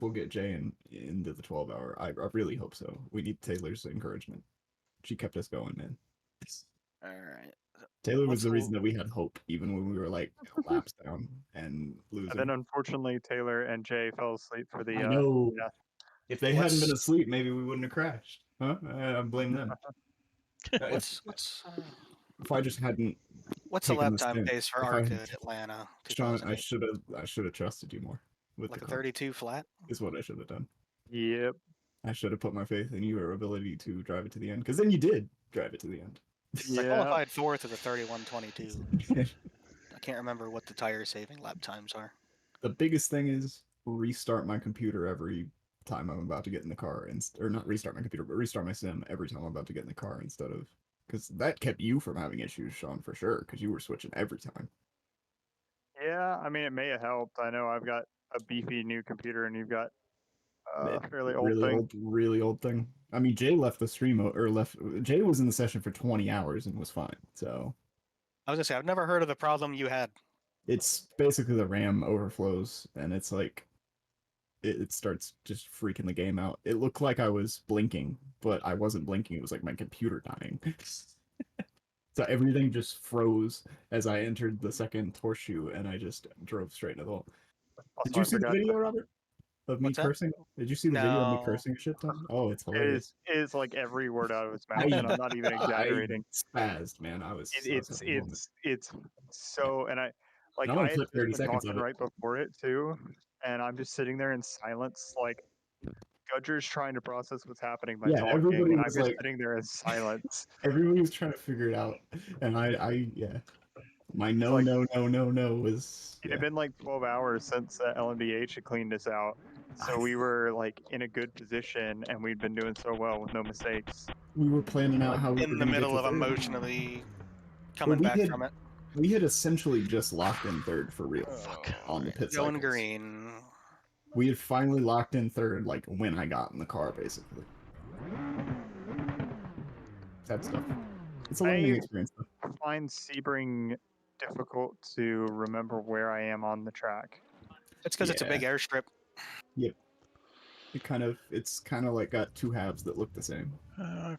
we'll get Jay into the 12-hour. I really hope so. We need Taylor's encouragement. She kept us going, man. All right. Taylor was What's the the- reason that we had hope, even when we were like laps down and And losing. then unfortunately, Taylor and Jay fell asleep for the. I know. Yeah. If they hadn't been asleep, maybe we wouldn't have crashed. Huh? I blame them. What's If I just hadn't what's the taken lap the time stint, pace for if I ARC had- at Atlanta Sean, I 2008? should have trusted you more with Like the a car. 32 flat? Is what I should have done. Yep. I should have put my faith in your ability to drive it to the end, because then you did drive it to the end. I Yeah. qualified fourth at a 31:22. I can't remember what the tire saving lap times are. The biggest thing is restart my computer every time I'm about to get in the car, or not restart my computer, but restart my sim every time I'm about to get in the car instead of, because that kept you from having issues, Sean, for sure, because you were switching every time. Yeah, I mean, it may have helped. I know I've got a beefy new computer, and you've got a fairly old thing. Really old thing. I mean, Jay left the stream or left. Jay was in the session for 20 hours and was fine. So I was gonna say I've never heard of the problem you had. it's basically the RAM overflows, and it's like it starts just freaking the game out. It looked like I was blinking, but I wasn't blinking. It was like my computer dying. So everything just froze as I entered the second horseshoe, and I just drove straight into the wall. Did Also, you I see the forgot video, Robert? Of me What's that? cursing? Did you see the video of me No. cursing a shit ton? Oh, it's It hilarious. is like every word out of his mouth, and I'm not even exaggerating. I spazzed, man. I was It's so, and I I only had clipped just 30 been seconds talking of it. right before it too, and I'm just sitting there in silence, like Gudger's trying to process what's happening by Yeah, talking, everybody and I'm was just like, sitting there in silence. everybody was trying to figure it out, and yeah, my no like- was It had been like 12 hours since LMDH had cleaned us out, so we were like in a good position, and we'd been doing so well with no mistakes. we were planning out how we were In the gonna get middle to of third. emotionally coming back from it. We had essentially just locked in third for real on the pit Going cycles. green. We had finally locked in third, like when I got in the car, basically. That stuff. It's a learning experience, though. I find Sebring difficult to remember where I am on the track. It's because it's a big airstrip. Yep. It's kind of like got two halves that look the same.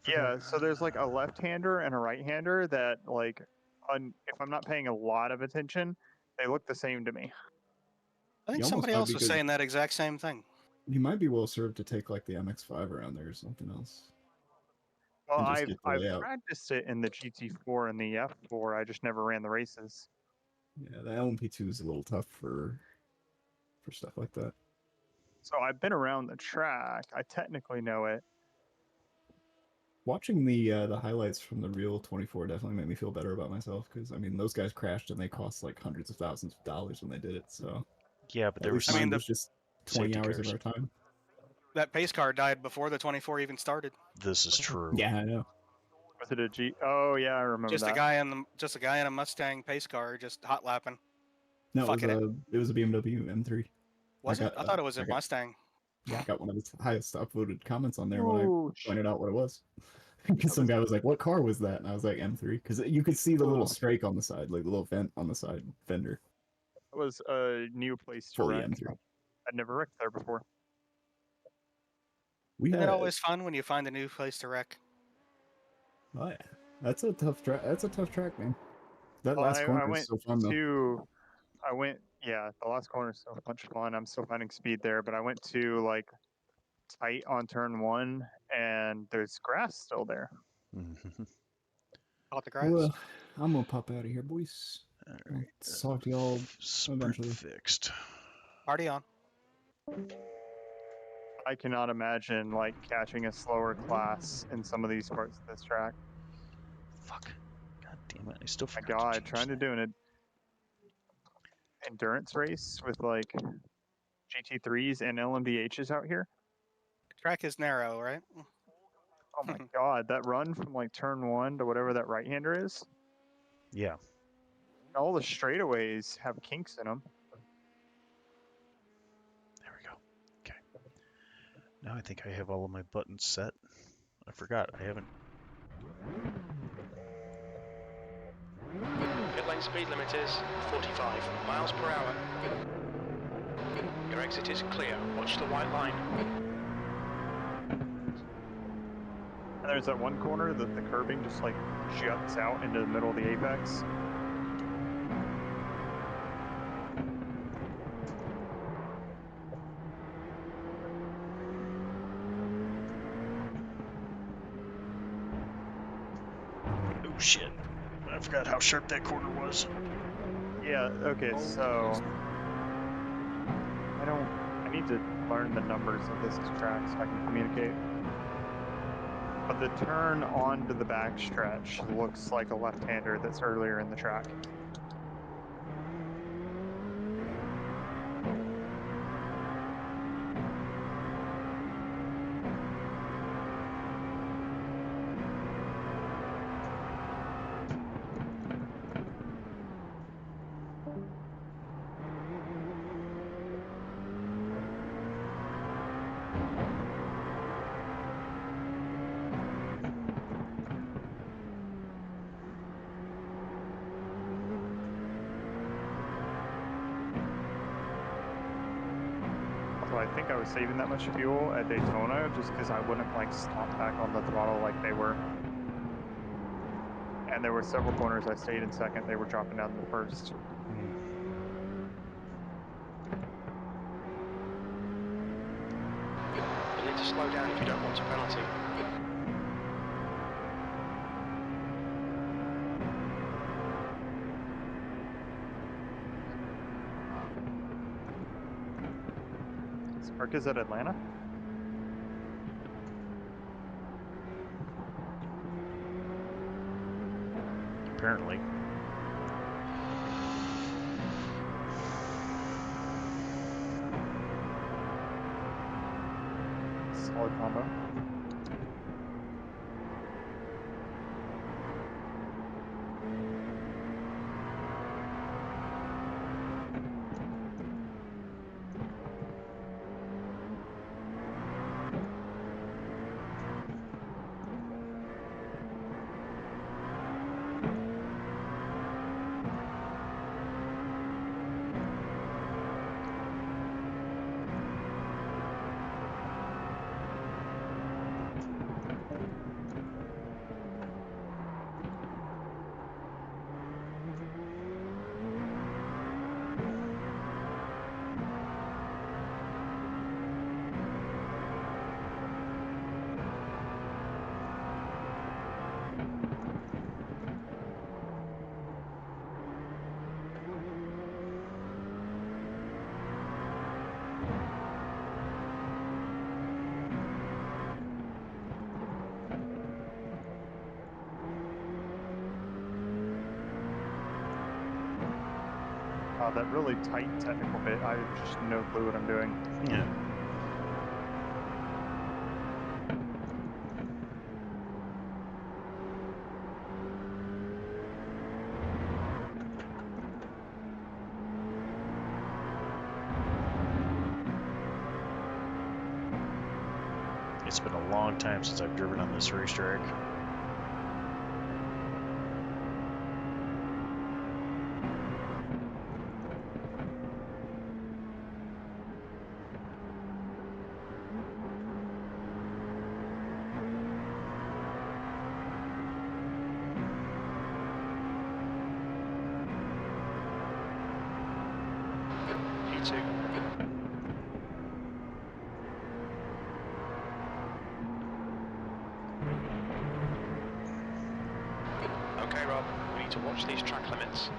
Yeah, so there's like a left-hander and a right-hander that, like, if I'm not paying a lot of attention, they look the same to me. I think You almost somebody might else be was good. saying that exact same thing. You might be well served to take like the MX-5 around there or something else. Well, And just I've get the layout. practiced it in the GT4 and the F4. I just never ran the races. Yeah, the LMP2 is a little tough for stuff like that. So I've been around the track. I technically know it. Watching the highlights from the real 24 definitely made me feel better about myself, because I mean those guys crashed and they cost like hundreds of thousands of dollars when they did it. So yeah, but there was. I mean, was just 20 hours of our time. That pace car died before the 24 even started. This is true. Yeah, I know. Was it a G? Oh yeah, I remember Just that. a guy in a Mustang pace car just hot lapping. No, it was a BMW M3. Was it? I thought it was a Mustang. Yeah, I got one of the highest upvoted comments on there when I pointed out what it was. Because some guy was like, "What car was that?" And I was like, "M3," because you could see the little strake on the side, like the little vent on the side fender. It was a new place to Fully wreck. M3. I'd never wrecked there before. Isn't it always fun when you find a new place to wreck? Oh yeah, that's a tough track. That's a tough track, man. That last corner is so fun though. The last corner is so much fun. I'm still finding speed there, but I went to like tight on turn 1, and there's grass still there. Out the grass. Well, I'm gonna pop out of here, boys. All right. Talk to y'all eventually. Fixed. Party on. I cannot imagine like catching a slower class in some of these parts of this track. Fuck. God damn it! I still My forgot. God, trying to do an endurance race with like GT3s and LMDHs out here. The track is narrow, right? Oh my God, that run from like turn 1 to whatever that right-hander is. Yeah. All the straightaways have kinks in them. There we go. Okay. Now I think I have all of my buttons set. I forgot. I haven't. Pit lane speed limit is 45 miles per hour. Your exit is clear. Watch the white line. And there's that one corner that the curbing just like juts out into the middle of the apex. Oh shit. I forgot how sharp that corner was. Yeah, okay, so I need to learn the numbers of this track so I can communicate. But the turn onto the backstretch looks like a left-hander that's earlier in the track. So I think I was saving that much fuel at Daytona just because I wouldn't like stop back on the throttle like they were. And there were several corners I stayed in second. They were dropping down to the first. You need to slow down if you don't want a penalty. Spark is at Atlanta? Apparently. Solid combo. That really tight technical bit, I have just no clue what I'm doing. Yeah. It's been a long time since I've driven on this racetrack. P2. Okay, Rob, we need to watch these track limits.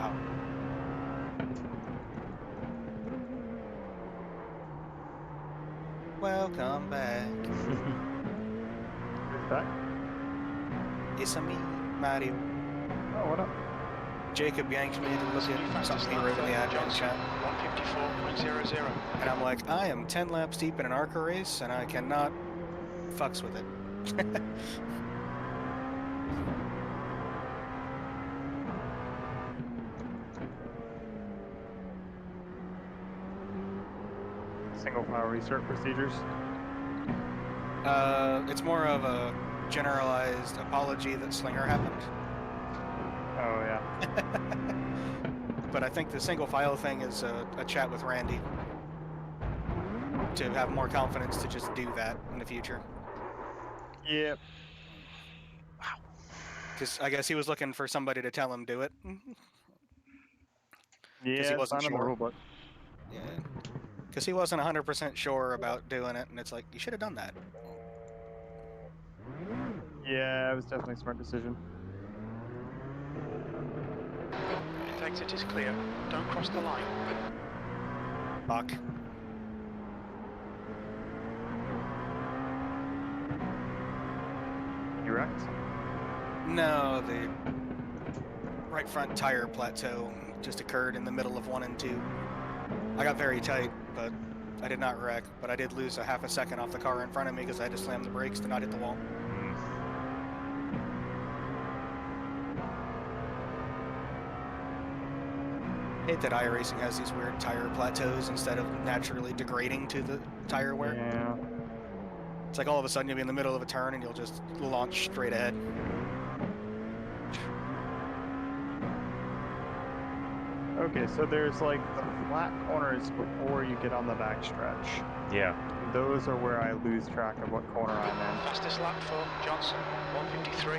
Oh. Welcome back. Who's back? It's a me, Mario. Oh, what up? Jacob yanked me to look at something he wrote in the admin chat. 154.00. And I'm like, I am 10 laps deep in an ARCA race, and I cannot fucks with it. single file restart procedures? It's more of a generalized apology that Slinger happened. Oh yeah. But I think the single file thing is a chat with Randy to have more confidence to just do that in the future. Yep. Because I guess he was looking for somebody to tell him do it. Yeah, wasn't it's not in the sure. rule book. Yeah. Because he wasn't 100% sure about doing it, and it's like, you should have done that. Yeah, it was definitely a smart decision. If exit is clear, don't cross the line. Fuck. You wrecked? No, the right front tire plateau just occurred in the middle of 1 and 2. I got very tight, but I did not wreck. But I did lose a half a second off the car in front of me because I had to slam the brakes to not hit the wall. I hate that iRacing has these weird tire plateaus instead of naturally degrading to the tire wear. Yeah. It's like all of a sudden you'll be in the middle of a turn and you'll just launch straight ahead. Okay, so there's like the flat corners before you get on the backstretch. Yeah. Those are where I lose track of what corner I'm in. Fastest lap for Johnson, 153.56.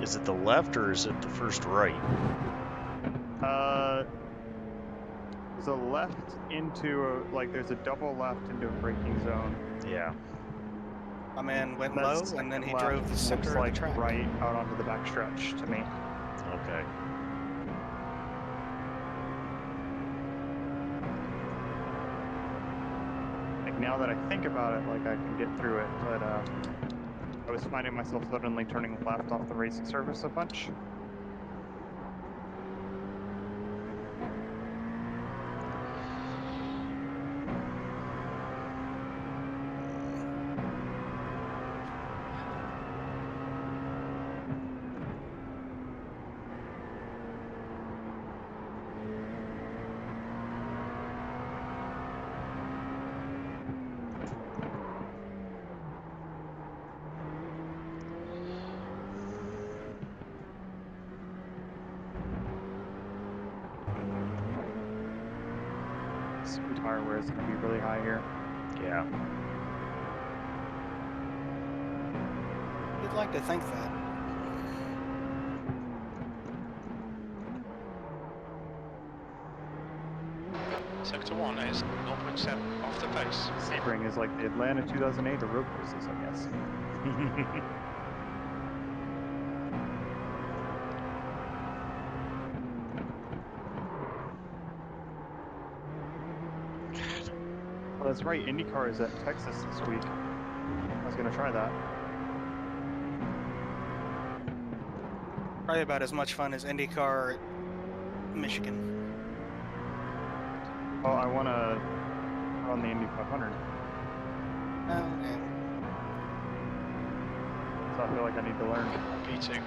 Is it the left or is it the first right? There's a left into there's a double left into a braking zone. Yeah. My man went That low and then second he left drove the center looks of the like track. right out onto the backstretch to me. Okay. Like now that I think about it, like I can get through it, but I was finding myself suddenly turning left off the racing surface a bunch. Some tire wear is going to be really high here. Yeah. You'd like to think that. Sector 1 is 0.7 off the pace. Sebring is like the Atlanta 2008 of road courses, I guess. Well, that's right. IndyCar is at Texas this week. I was gonna try that. Probably about as much fun as IndyCar Michigan. Oh, I want to run the Indy 500, Okay. so I feel like I need to learn. P2.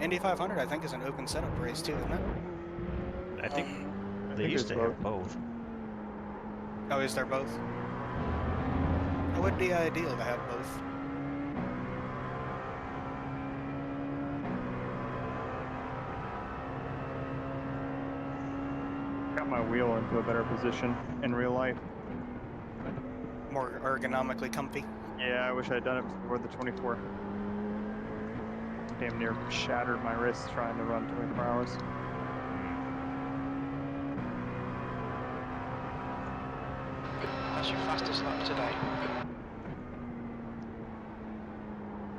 Indy 500, I think, is an open setup race too, isn't it? I think I they think used it's to have both. Oh, is there both? It would be ideal to have both. Got my wheel into a better position in real life. More ergonomically comfy. Yeah, I wish I'd done it before the 24. Damn near shattered my wrist trying to run 24 hours. That's your fastest lap today.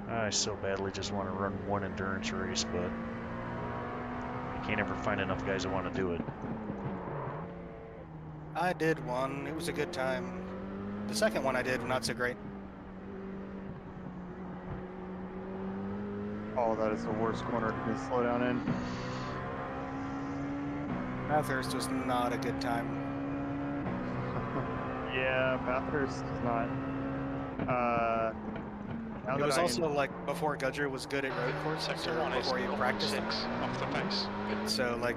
I so badly just want to run one endurance race, but I can't ever find enough guys that want to do it. I did one. It was a good time. The second one I did, not so great. Oh, that is the worst corner to slow down in. Bathurst was not a good time. Yeah, Bathurst is not. Now It that was I also like before Gudger was good at road courses, Sector 1 is before you practiced them. 0.6 off the pace. So like,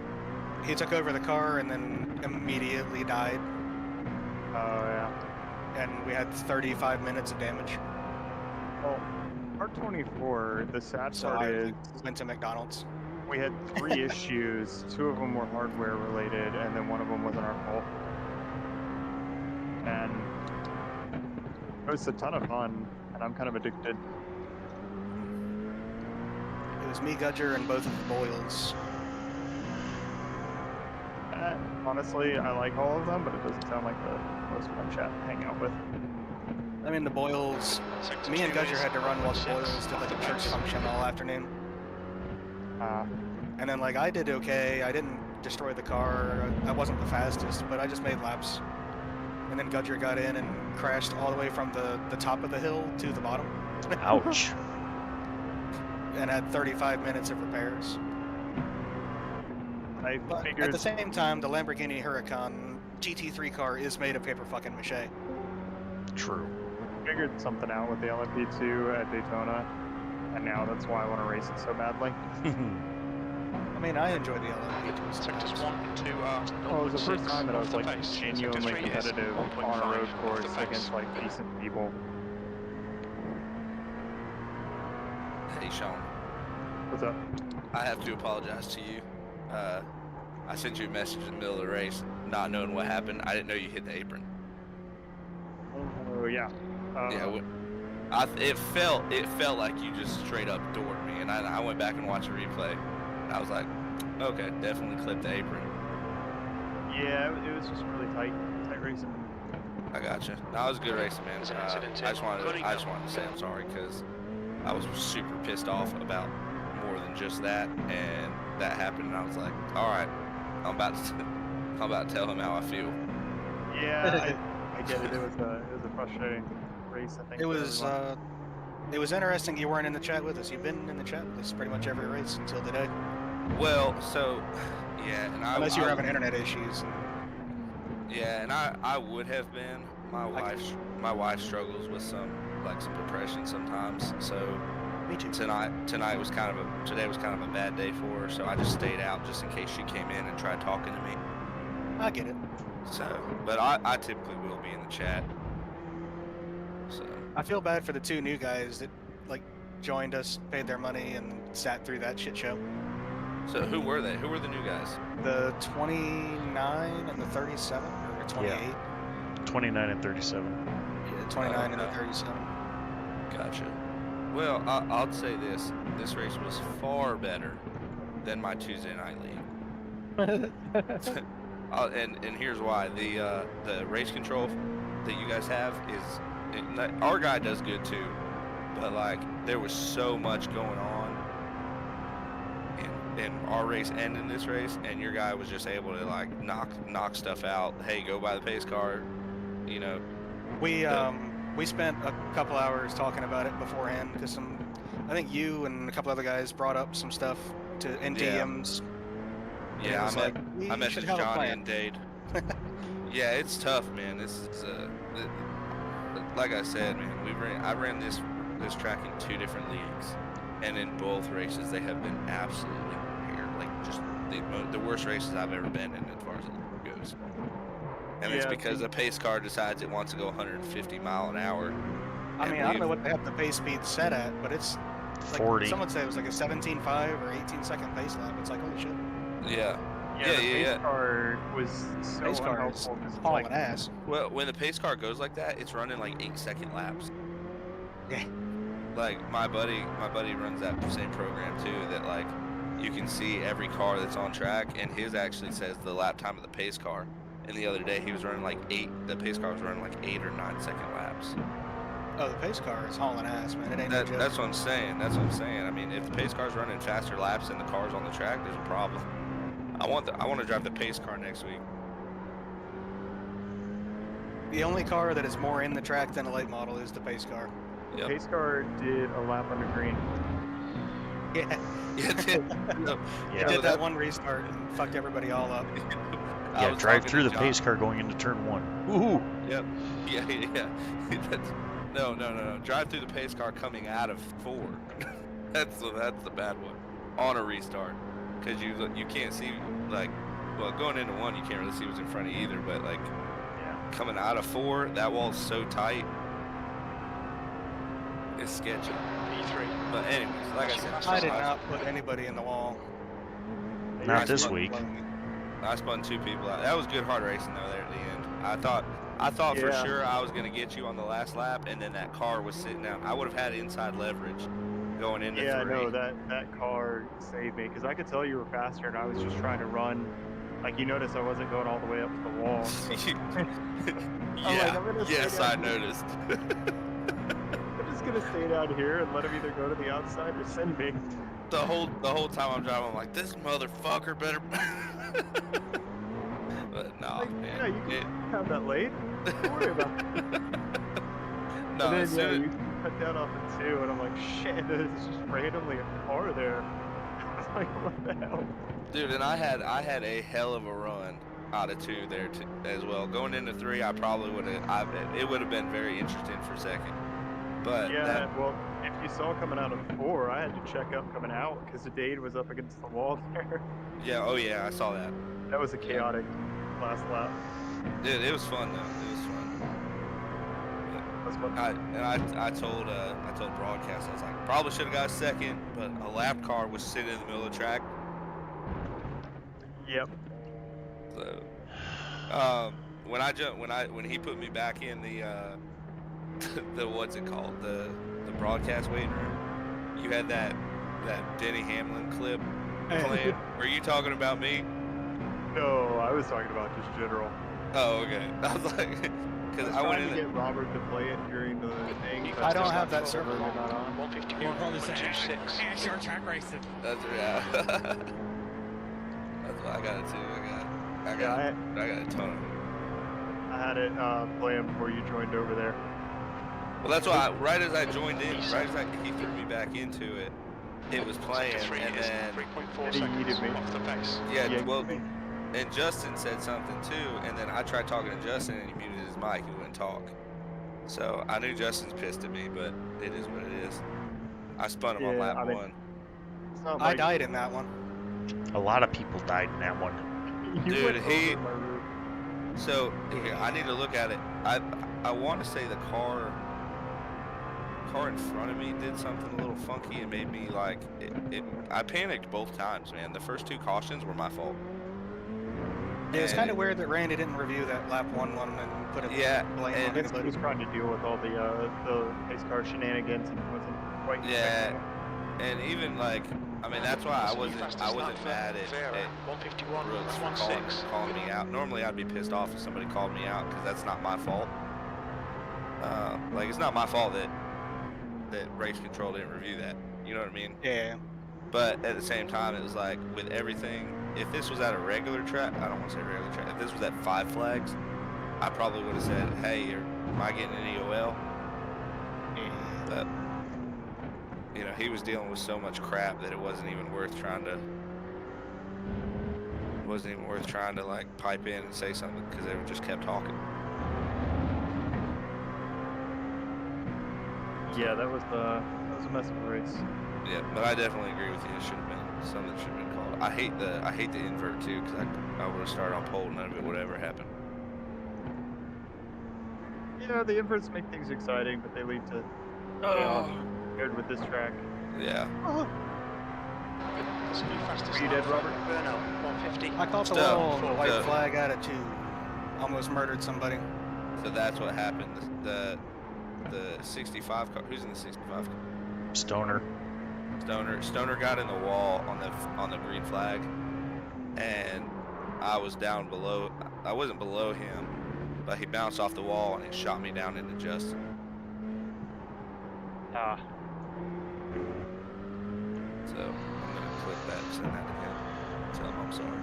he took over the car and then immediately died, Oh yeah. and we had 35 minutes of damage. Well, R24. The sad So part I is went to McDonald's. we had 3 issues. 2 of them were hardware related, and then one of them wasn't our fault. And it was a ton of fun, and I'm kind of addicted. It was me, Gudger, and both of the Boyles. Honestly, I like all of them, but it doesn't sound like the most fun chat to hang out with. I mean, the Boyles. Sector Me and 2 Gudger is had to run while the 0.6 Boyles did like a off the church pace. function all afternoon. And then like I did okay. I didn't destroy the car. I wasn't the fastest, but I just made laps. And then Gudger got in and crashed all the way from the top of the hill to the bottom. Ouch. And had 35 minutes of repairs. I But figured at the same time, the Lamborghini Huracan GT3 car is made of paper fucking mache. True. figured something out with the LMP2 at Daytona, and now that's why I want to race it so badly. I mean, I enjoy the LMP2 Sectors sometimes. 1 and 2 are Well, it was the first 0.6 time that I off was the like pace. genuinely Sector 3 is competitive 1.5 on a road off course the pace. against like decent people. Hey Sean, What's up? I have to apologize to you. I sent you a message in the middle of the race, not knowing what happened. I didn't know you hit the apron. Oh yeah. Yeah, it felt like you just straight up doored me, and I went back and watched a replay, and I was like, okay, definitely clipped the apron. Yeah, it was just really tight racing. I gotcha. No, it was a good racing, man. There's an accident I just wanted in to say I'm sorry because I was super pissed off about more than just that, and that happened, and I was like, all right, I'm about to tell him how I feel. Yeah, I get it. It was a frustrating race. I think It for was everyone. it was interesting you weren't in the chat with us. You've been in the chat with us pretty much every race until today, Well, so yeah, and unless you were having internet issues. Yeah, and I would have been. My wife struggles with some depression sometimes. So Me too. today was kind of a bad day for her. So I just stayed out just in case she came in and tried talking to me. I get it. So, but I typically will be in the chat. So I feel bad for the two new guys that joined us, paid their money, and sat through that shit show. who were they? Who were the new guys? The 29 and the 37, or 28. 29 and 37. Yeah, 29 and the 37. Gotcha. Well, I'll say this: this race was far better than my Tuesday night league. And here's why: the race control that you guys have our guy does good too, but there was so much going on in our race and in this race, and your guy was just able to knock stuff out. Hey, go by the pace car, you know. We spent a couple hours talking about it beforehand because I think you and a couple other guys brought up some stuff in DMs. Yeah, I should messaged have a Johnny plan. and Dade. Yeah, it's tough, man. Like I said, man, I ran this track in 2 different leagues, and in both races they have been absolutely weird. Just the worst races I've ever been in as far as it goes. And it's Yeah, because the pace car decides it wants to go 150 mile an hour. I mean, I don't know what they have the pace speed set at, but it's 40. Someone said it was like a 17.5 or 18-second pace lap. It's like, holy shit. Yeah. The pace car was so Pace car is unhelpful because hauling ass. Well, when the pace car goes like that, it's running 8-second laps. Yeah. My buddy runs that same program too. That you can see every car that's on track, and his actually says the lap time of the pace car. And the other day he was running 8. The pace car was running 8 or 9-second laps. Oh, the pace car is hauling ass, man. It ain't no joke. That's what I'm saying. I mean, if the pace car's running faster laps than the cars on the track, there's a problem. I want to drive the pace car next week. The only car that is more in the track than a late model is the pace car. Yep. pace car did a lap under green. Yeah. Yeah, no, Yeah, It did that that- one restart and fucked everybody all up. I yeah. was Drive talking through to the John. pace car going into turn 1. Woohoo! Yep. Yeah. That's, no. Drive through the pace car coming out of 4. that's the bad one on a restart, because you can't see, like, well, going into 1 you can't really see what's in front of you either, but like coming out of 4, that wall's so tight, it's sketchy. E3. But anyways, like I said, I did not put anybody in the wall. Not You're this spun- week. I spun 2 people out. That was good hard racing though there at the end. I thought for Yeah. sure I was gonna get you on the last lap, and then that car was sitting down. I would have had inside leverage going into Yeah, 3. no, that car saved me because I could tell you were faster, and I was just trying to run. Like you noticed, I wasn't going all the way up to the wall. Yeah. I'm gonna stay Yes, down I here. noticed. I'm just gonna stay down here and let him either go to the outside or send me. the whole time I'm driving, I'm like, this motherfucker better. But no, Like, man. yeah, you can have that late. Don't worry about it. No, And as then, soon you cut down off of 2, and I'm like, shit, there's just randomly a car there. I was like, what the hell? dude, and I had a hell of a run out of 2 there as well. Going into 3, I probably would have. It would have been very interesting for second. But Yeah, well, if you saw coming out of 4, I had to check up coming out because the Dade was up against the wall there. yeah, oh yeah, I saw that. That was a chaotic last lap. Dude, it was fun though. It was fun. That's what I told broadcast, I was like, probably should have got a second, but a lap car was sitting in the middle of the track. Yep. So, when he put me back in the the what's it called, the broadcast waiting room, you had that Denny Hamlin clip playing. Were you talking about me? No, I was talking about just general. Oh, okay. I was like, because I went trying in. to get Robert to play it during the thing. but I don't it's have not that server. really not on. 151, 126. Short track racing. That's yeah. That's what I got it too. I got a ton of it. I had it playing before you joined over there. Well, that's why right as I joined in, he threw me back into it, it was playing, Sector 3 and is then 3.4 And he seconds needed me. off the pace. yeah, well, me. and Justin said something too, and then I tried talking to Justin, and he muted his mic, he wouldn't talk. So I knew Justin's pissed at me, but it is what it is. I spun him on Yeah, lap I mean, 1. It's not I like died in that one. A lot of people died in that one. you Dude, went he- over my route. So here, I need to look at it. I want to say the car in front of me did something a little funky and made me like I panicked both times, man. The first 2 cautions were my fault. It was And kind of weird that Randy didn't review that lap 1 and put it Yeah, blame and on I guess he anybody. was trying to deal with all the pace car shenanigans and wasn't quite Yeah. expecting it. And even like, I mean, that's why I wasn't mad at Vera, 151, Brooks for 116. calling me out. Normally I'd be pissed off if somebody called me out because that's not my fault. Like it's not my fault that race control didn't review that. You know what I mean? Yeah. But at the same time, it was like with everything. If this was at a regular track, I don't want to say regular track. If this was at 5 flags, I probably would have said, "Hey, am I getting an EOL?" But you know, he was dealing with so much crap that it wasn't even worth trying to. It wasn't even worth trying to like pipe in and say something because they just kept talking. Yeah, that was a mess of a race. Yeah, but I definitely agree with you. It should have been something should have been called. I hate the invert too because I would have started on pole. None of it would ever happen. Yeah, the inverts make things exciting, but they lead to chaos compared with this track. Yeah. That's new fastest Were you lap dead, for Robert? Burnout, 150. I caught the Stuff. wall, the white Stuff. flag out of 2. Almost murdered somebody. So that's what happened. The 65 car. Who's in the 65 car? Stoner. Stoner got in the wall on the green flag, and I was down below. I wasn't below him, but he bounced off the wall and it shot me down into Justin. Ah, So I'm gonna clip that and send that to him. Tell him I'm sorry.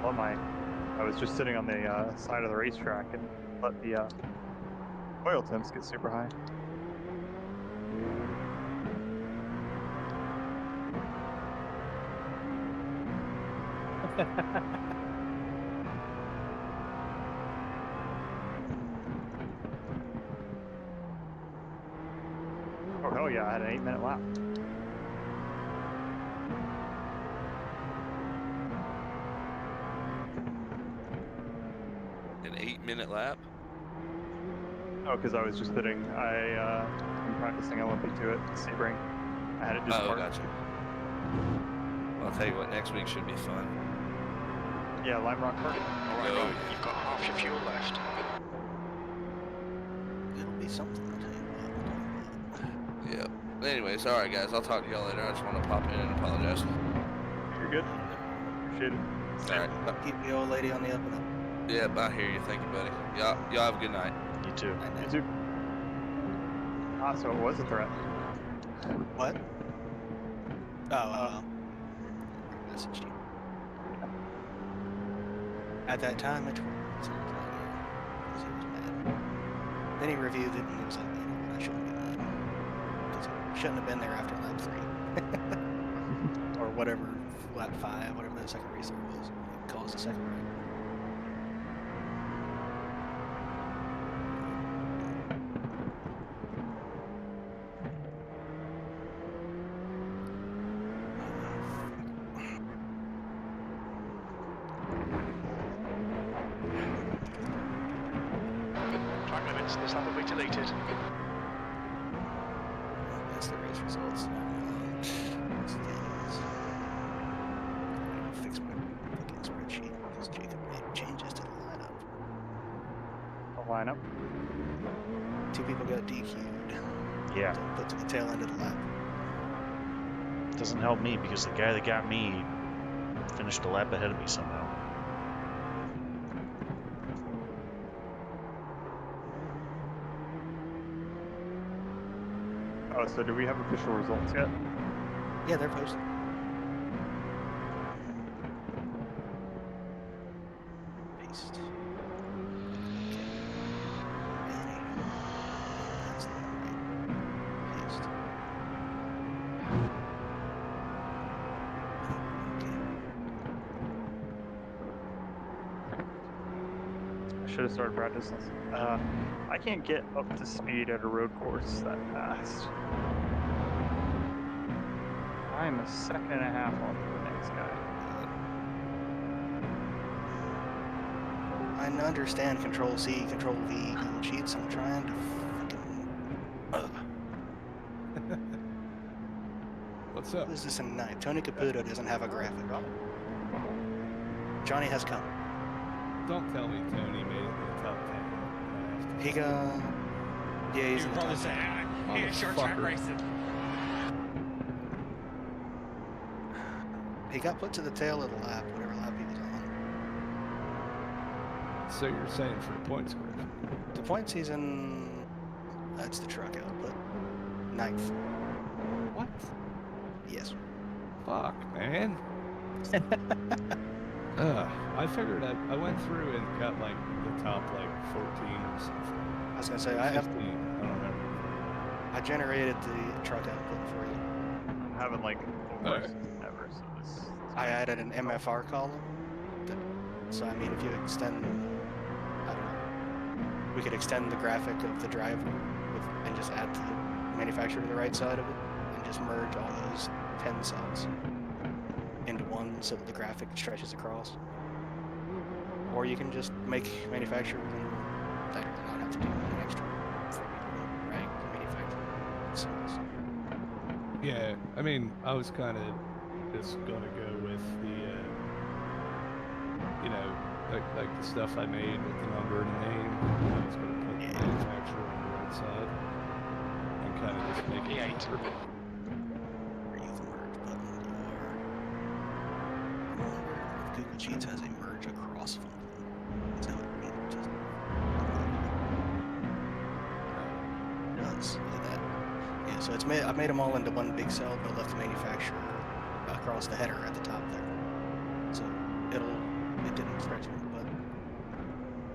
well, I was just sitting on the side of the racetrack and let the oil temps get super high. Oh hell yeah, I had an 8-minute lap. An 8-minute lap? Oh, because I was just sitting. I'm practicing LMP2 at Sebring. I had it just Oh, parked. gotcha. Well, I'll tell you what, next week should be fun. Yeah, Lime Rock Park. All right, Go. Rob, you've got half your fuel left. It'll be something, I'll tell you what. Yeah. Anyways, alright guys, I'll talk to y'all later. I just want to pop in and apologize. You're good. Appreciate it. Alright. Keep the old lady on the up and up. Yeah, I hear you. Thank you, buddy. Y'all have a good night. You too. You too. Ah, so it was a threat. What? Oh, message you. At that time, it was like, because he was mad. Then he reviewed it and he was like, you know what, I shouldn't be mad. Because I shouldn't have been there after lap 3. Or whatever, lap 5, whatever the second restart was. He calls the second right. Track limits, this lap will be deleted. That's the race results. Fix my fucking spreadsheet because Jacob made changes to the lineup. The lineup. 2 people got DQ'd. Yeah, Put to the tail end of the lap. doesn't help me because the guy that got me finished a lap ahead of me somehow. Oh, so do we have official results yet? Yeah, they're posted. Paste. That's the right. Paste. I should have started practicing. I can't get up to speed at a road course that fast. I'm a second and a half off the next guy. I understand Control C, Control V, Google Sheets. I'm trying to fucking. What's up? What is this in 9? Tony Caputo doesn't have a graphic. Johnny has come. Don't tell me Tony made it to the top 10. He got. Yeah, he's You in would the probably top say, 10. yeah, short track Motherfucker. racing. He got put to the tail of the lap, whatever lap he was on. So you're saying for the points score? The points he's in. That's the truck output. 9th. What? Yes. Fuck, man. I figured I went through and got like the top like 14 or something. I was gonna say 15. I I don't remember. I generated the truck output for you. I'm having like the Alright. worst ever, so this. I added an MFR column. So I mean, if you extend, I don't know, we could extend the graphic of the driver and just add the manufacturer to the right side of it, and just merge all those 10 cells into one, so that the graphic stretches across. Or you can just make manufacturer and that not have to do anything extra for you to rank the manufacturer cells. Yeah, I mean, I was kind of just gonna go with the, you know, like the stuff I made with the number and the name. I was gonna put the manufacturer on the right side and kind of just make it P8. perfect. Where you can merge button I wonder if Google Sheets has a merge across function. Is that what it just does? Look at that. Yeah, so it's I've made them all into one big cell, but left the manufacturer across the header at the top there. So it didn't stretch me, but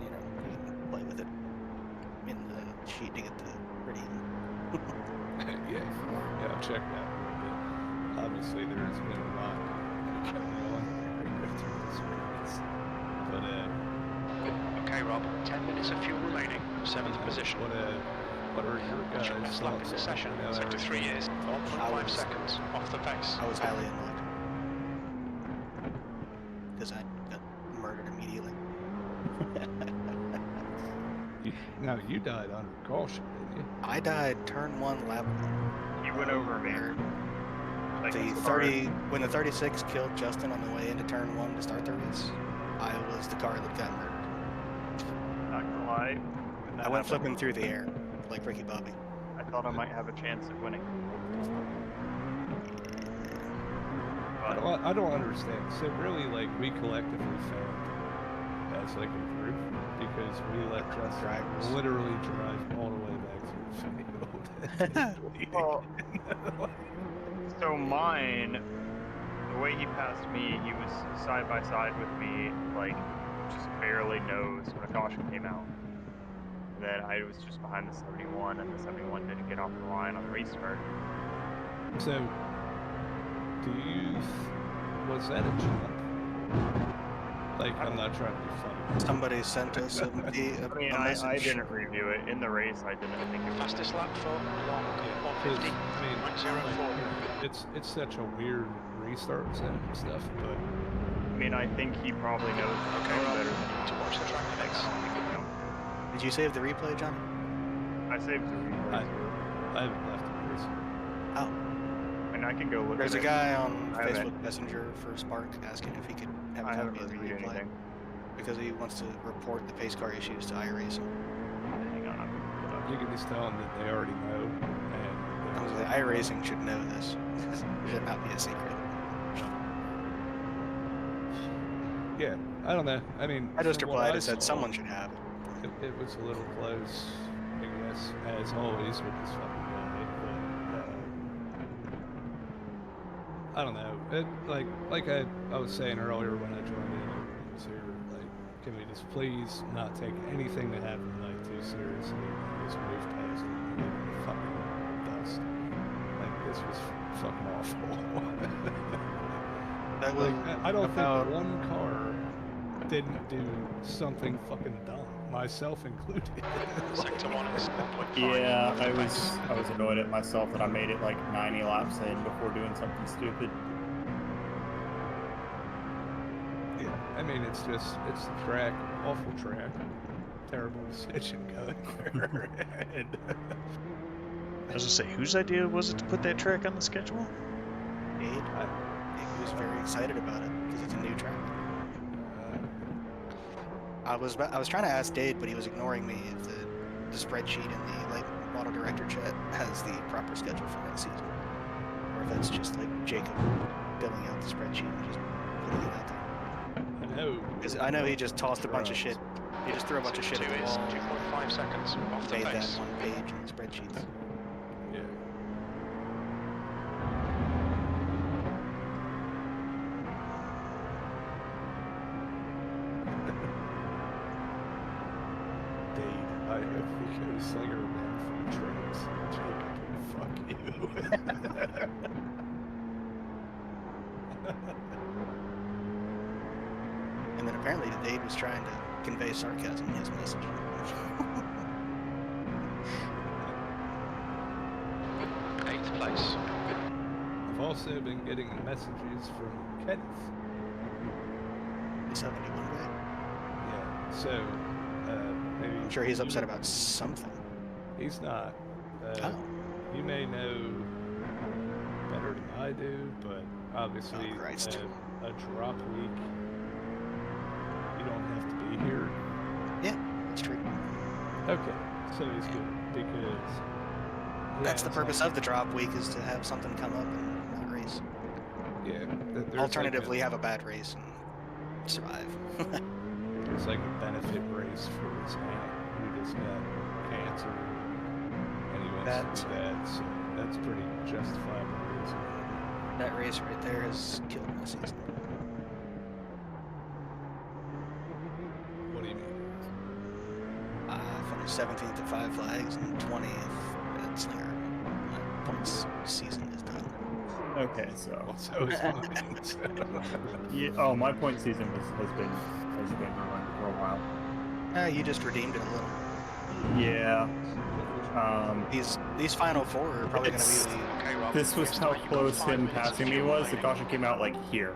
you know, you can play with it in the sheet to get the pretty. Yeah, I'll check that a little bit. Obviously, there's been a lot going on. this race. But Okay, Rob. 10 minutes of fuel remaining. 7th position. what are your What's your guys' best lap in thoughts the on, session? you know, Sector 3 is 1.5 seconds off the pace. I was highly annoyed. Because I got murdered immediately. Now you died under caution, didn't you? I died turn 1, lap 1. He went over me. Like, The as 30, when the 36 killed Justin on the way into turn 1 to start the race, I was the car that got murdered. Not gonna lie. when that I went happened, flipping through the air, like Ricky Bobby. I thought I might have a chance at winning. But I don't understand. So really, like, we collectively failed as like a group because we let Justin Drivers. literally drive all the way back to the field. Well, so mine, the way he passed me, he was side by side with me, like just barely nose when a caution came out. And then I was just behind the 71, and the 71 didn't get off the line on the restart. So, was that a job? Like, I'm not trying to be funny. Somebody sent us a I mean, message. I didn't review it in the race. I didn't think it was. Fastest lap for long Yeah, 'cause, 150. I mean, like, 0.04. it's such a weird restart zone and stuff, but I mean, I think he probably knows the Okay, zone Rob. better than To watch the track I limits. don't think he knows. Did you save the replay, Johnny? I saved the replay too. I haven't left the race. Oh. And I can go look There's at a it. guy on I haven't- Facebook Messenger for Spark asking if he could have a I haven't copy of the reviewed replay anything. because he wants to report the pace car issues to iRacing. Hang on, I'm gonna pull it up. You can just tell them that they already know, and I was like, iRacing should know this. It should not be a secret. yeah, I don't know. I mean, I just from what replied I and said saw, someone should have it. It was a little close, I guess, as always with this fucking guy. But I don't know. It like I was saying earlier when I joined in, everyone was here. Like, can we just please not take anything that happened tonight too seriously and just move past it and leave it fucking dust? Like, this was fucking awful. That was Like, I don't about- think one car didn't do something fucking dumb, myself included. Sector 1 is 1.5. Yeah, I was annoyed at myself that I made it like 90 laps in before doing something stupid. Yeah, I mean, it's the track, awful track, terrible decision going there. And, I was gonna say, whose idea was it to put that track on the schedule? Aid. He was very excited about it because it's a new track. I was trying to ask Dade, but he was ignoring me if the spreadsheet in the like auto director chat has the proper schedule for next season, or if that's just like Jacob filling out the spreadsheet and just putting it out there. I know. Because I know he just tossed a bunch of shit. He just threw a bunch of shit Sector at 2 the is wall. 2.5 seconds off the Made that pace. one page in the spreadsheets. Yeah. Dade, I hope we go Slinger down from tracks. Jacob, fuck you. And then apparently Dade was trying to convey sarcasm in his message. 8th place. I've also been getting messages from Kenneth. The 71 guy. Yeah, so maybe I'm sure he's you- upset about something. He's not. Oh. You may know better than I do, but obviously Oh, Christ. a drop week, you don't have to be here. That's true. Okay, so he's good because That's the purpose of the drop week, is to have something come up and not race. Yeah. There's Alternatively, have a bad race and survive. It's like a benefit race for his aunt who just got cancer, and he wants to do that. So that's pretty justifiable reason. That race right there has killed my season. What do you mean? I finished 17th at Five Flags and 20th at Slinger. My points season is done. Okay, so Well, so is mine. So. yeah. Oh, my point season has been ruined for a while. You just redeemed it a little. Yeah. These final four are probably going to be It's- the. Okay, Rob. This was next how time you've got close 5 him minutes of passing me fuel was. The remaining. caution came out like here.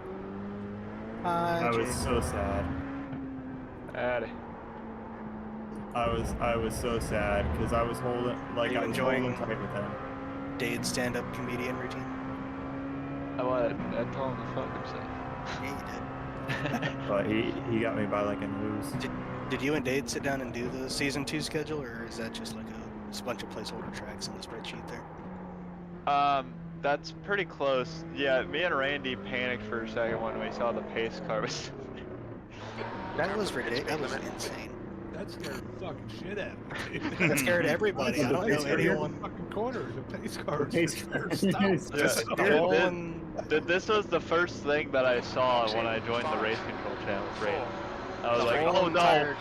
I was Jake. so sad. Addy. I was so sad because I was holding you I was holding enjoying- tight with him. Dade's stand-up comedian routine. I told him to fuck himself. Yeah, you did. But he got me by like a nose. Did you and Dade sit down and do the season 2 schedule, or is that just like a bunch of placeholder tracks in the spreadsheet there? That's pretty close. Yeah, me and Randy panicked for a second when we saw the pace car was. That was ridiculous. That was insane. That scared the fucking shit out of me. Dude. That scared everybody. I don't know anyone. Fucking corner, the pace car. pace car. Dude, this was the first thing that I saw when I joined the race control channel. Right. I was like, oh no. I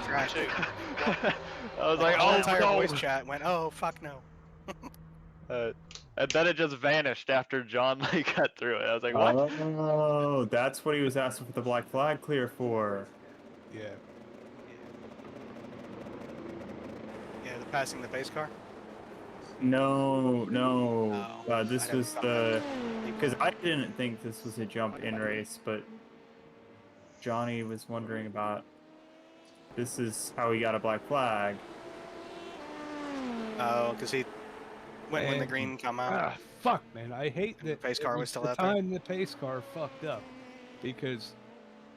was like, The whole oh entire no. voice chat went, oh fuck no. And then it just vanished after John like got through it. I was like, what? Oh, that's what he was asking for the black flag clear for. Yeah. Yeah, the passing the pace car. No. Oh, This I was don't- the because I didn't think this was a jump in race, but Johnny was wondering about. This is how he got a black flag. Oh, because he went when the And- green come out. Ah, fuck, man. I hate that. pace it car was still the out there? time the pace car fucked up, because,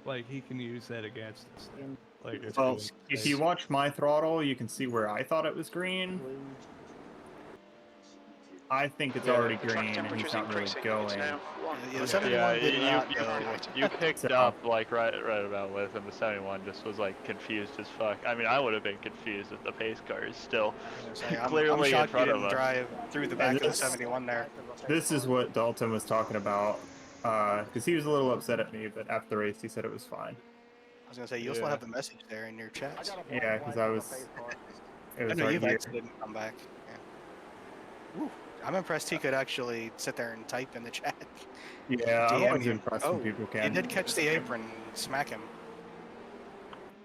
like, he can use that against us. Then. Like, it's Well, really if nice. you watch my throttle, you can see where I thought it was green. I think it's already The track green, and temperature's he's not really increasing. going. It's now Yeah, 1. 71 did not go. You picked So- up like right about with him. The 71 just was like confused as fuck. I mean, I would have been confused if the pace car is still I'm clearly in shocked you front of didn't us. drive through the back of the this- 71 there. This is what Dalton was talking about, because he was a little upset at me, but after the race, he said it was fine. I was gonna say you also Yeah. have the message there in your chats. Yeah, because I was. It I was know right you've here. exited and come back. Yeah. Woo. I'm impressed he could actually sit there and type in the chat. Yeah, I'm DM always you. impressed Oh, when people He can. did catch the apron, smack him.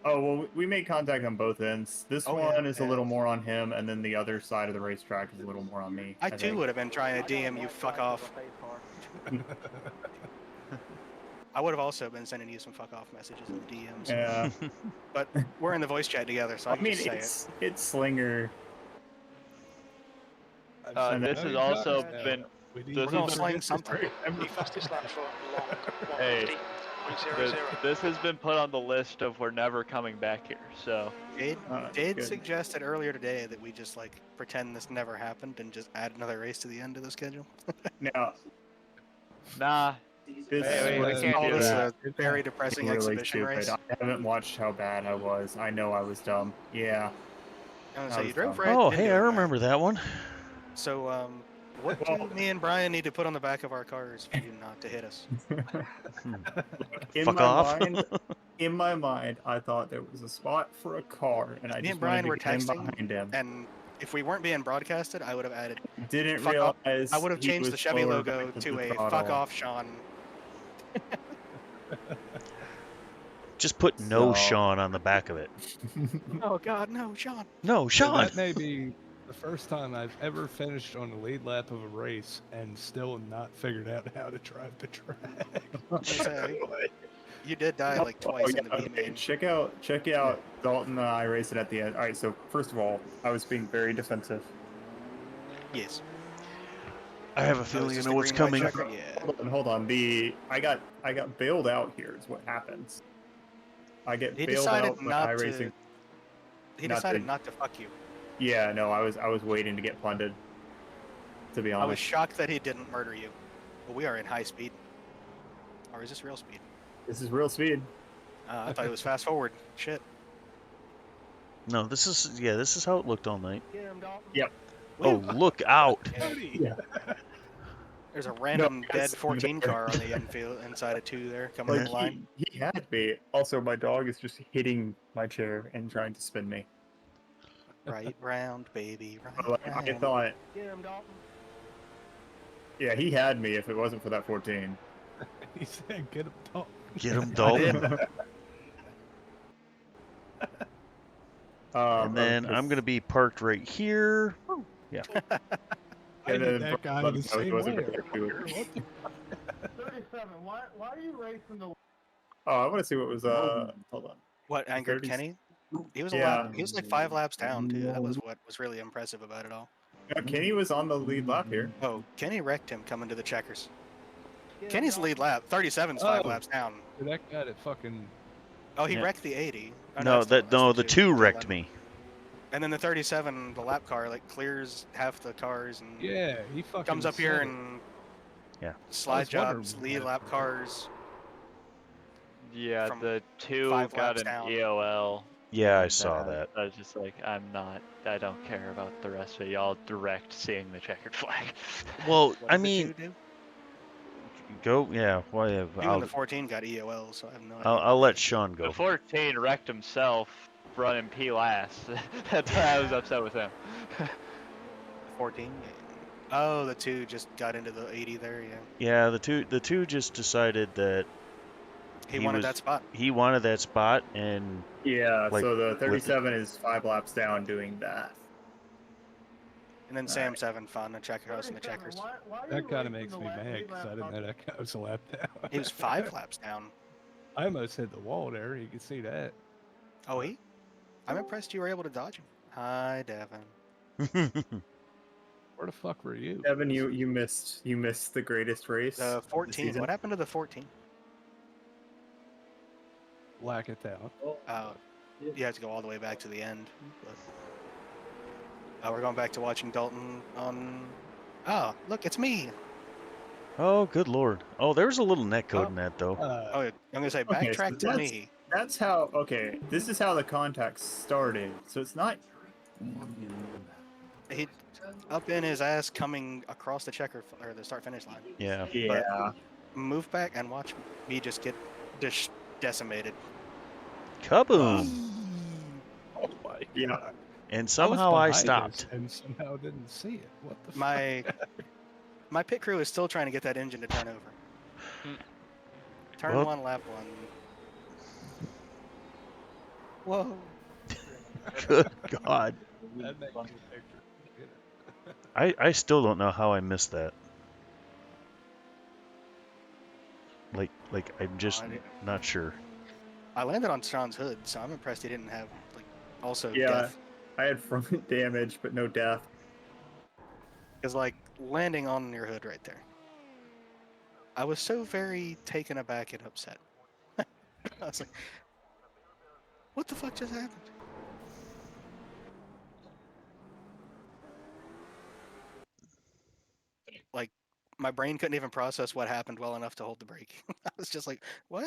Oh well, we made contact on both ends. This Oh, yeah, one is a yeah. little more on him, and then the other side of the racetrack is a little more on me. I too think. would have been trying to DM you, fuck off. I would have also been sending you some fuck off messages in the DMs. Yeah, But we're in the voice chat together, so I I can mean just say it's Slinger. I've This seen has it also times now. been. We need this We're gonna has sling something. The fastest lap for long. Hey, 1:50.00. This has been put on the list of we're never coming back here. So Dade, That's Dade good. suggested earlier today that we just like pretend this never happened and just add another race to the end of the schedule. Now nah. this Hey, we was can't Call do this that. a very depressing really exhibition stupid. race. I haven't watched how bad I was. I know I was dumb. Yeah. I was that say you was drove dumb. right. Oh, into hey, it, I man. remember that one. So, what Well- do me and Brian need to put on the back of our cars for you not to hit us? In Fuck my off. mind, in my mind, I thought there was a spot for a car, and I Me just and Brian wanted were to get in texting, behind him. and if we weren't being broadcasted, I would have added. Didn't fuck off. realize I would have he changed was the Chevy slower logo back to the a "fuck throttle. off, Sean." Just put no So- Sean on the back of it. Oh God, no, Sean. No, So Sean. that may be the first time I've ever finished on the lead lap of a race and still not figured out how to drive the track. Say, you did die like twice in the B okay, main. check out Dalton and I racing at the end. All right, so first of all, I was being very defensive. Yes. I have a Oh, is feeling I this know the what's green, white coming. checker? Yeah. Hold on. I got bailed out here. Is what happens. I get He bailed decided out by not to. iRacing. He not decided to- not to fuck you. Yeah, no, I was waiting to get plundered. To be I was honest, shocked that he didn't murder you. But we are in high speed. Or is this real speed? this is real speed. I thought it was fast forward. Shit. No, this is how it looked all night. Yep. Oh, look out. There's a random dead that's 14 there. car on the infield inside of 2 there coming in Like the line. he had me. Also, my dog is just hitting my chair and trying to spin me. Right round, baby. Right But, like, I round. thought Yeah, he had me if it wasn't for that 14. He said, "Get him, dog." Get him, I Dalton. did. And then I'm going to be parked right here. I And hit then that guy Brian the let me same know he wasn't way. very good. earlier. What the 37. Why are you racing the? Oh, I want to see what was hold on. What angered 30s. Kenny? He was a Yeah. lap. He was like 5 laps down too. That was what was really impressive about it all. Kenny was on the lead lap here. Oh, Kenny wrecked him coming to the checkers. Kenny's the lead lap. 37's 5 Oh. laps down. That guy that fucking. Oh, he Yeah. wrecked the 80. Oh, No, that's the two wrecked 11. me. And then the 37, the lap car, like clears half the cars and Yeah, he fucking comes up here said it. and Yeah. slide was wondering jobs, why lead that lap happened. cars. Yeah, From the 2 5 got laps an down. EOL. Yeah, I and, saw that. I was just like, I don't care about the rest of y'all direct seeing the checkered flag. Well, What I did the mean, 2 do? go. Yeah, why? 2 and I'll, the 14 got EOL, so I have no idea. I'll what let they Sean The go. 14 wrecked himself running P last. That's why I was upset with him. did. The 14? Yeah. Oh, the 2 just got into the 80 there, yeah. Yeah, the two just decided that He wanted that spot. he wanted that spot, and Yeah, Like, so the with- 37 is 5 laps down doing that. And then Sam 7 found the checker house in the checkers. Why are you That kind of racing makes the me lap- mad late because I lap didn't know that guy was a lap down. He was 5 laps down. I almost hit the wall there. You can see that. Oh, he? I'm impressed you were able to dodge him. Hi, Devin. Where the fuck were you? Evan, you missed the greatest race. The of 14. season. What happened to the 14? Lack it down. You have to go all the way back to the end. But... we're going back to watching Dalton on... Oh, look, it's me. oh, good lord. Oh, there was a little netcode in that though. Oh, I'm going to say Okay, so backtrack to that's- me. That's how. Okay, this is how the contact started. So it's not. He up in his ass coming across the checker or the start finish line. Yeah. Yeah. Move back and watch me just get decimated. Kaboom! Oh my Yeah. god. And somehow I was behind stopped. us and somehow didn't see it. What the My my pit crew is still trying to get that engine to turn over. Turn Well- 1, lap 1. Whoa. Good God. fuck? That makes me picture. I still don't know how I missed that. Like I'm just I didn't- not sure. I landed on Sean's hood, so I'm impressed he didn't have like also Yeah. death. I had front damage, but no death. Because like landing on your hood right there. I was so very taken aback and upset. I was like, what the fuck just happened? Like, my brain couldn't even process what happened well enough to hold the brake. I was just like, what?